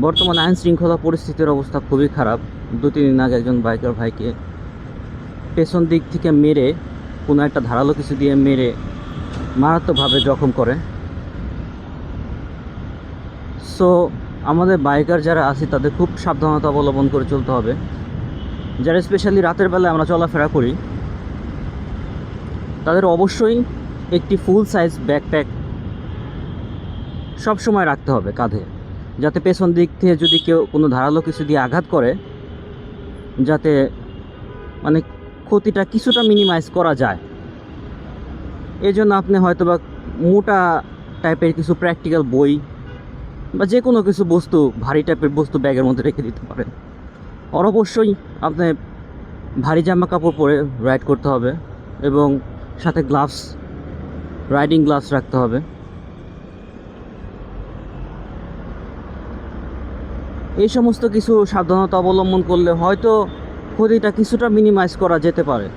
বর্তমানে আইন শৃঙ্খলা পরিস্থিতির অবস্থা খুবই খারাপ। 2-3 দিন আগে একজন বাইকার ভাইকে পেছন দিক থেকে মেরে, কোনো একটা ধারালো কিছু দিয়ে মেরে মারাত্মকভাবে জখম করে। সো আমাদের বাইকার যারা আছে তাদের খুব সাবধানতা অবলম্বন করে চলতে হবে। যারা স্পেশালি রাতের বেলায় আমরা চলাফেরা করি, তাদের অবশ্যই একটি ফুল সাইজ ব্যাকপ্যাক সব সময় রাখতে হবে কাঁধে, যাতে পেছন দিক থেকে যদি কেউ কোনো ধারালো কিছু দিয়ে আঘাত করে, যাতে মানে ক্ষতিটা কিছুটা মিনিমাইজ করা যায়। এই জন্য আপনি হয়তো বা মোটা টাইপের কিছু প্র্যাকটিক্যাল বই বা যে কোনো কিছু বস্তু, ভারী টাইপের বস্তু ব্যাগের মধ্যে রেখে দিতে পারেন। আর অবশ্যই আপনি ভারী জামা কাপড় পরে রাইড করতে হবে এবং সাথে গ্লাভস, রাইডিং গ্লাভস রাখতে হবে। এই সমস্ত কিছু সাবধানতা অবলম্বন করলে হয়তো ক্ষতিটা কিছুটা মিনিমাইজ করা যেতে পারে।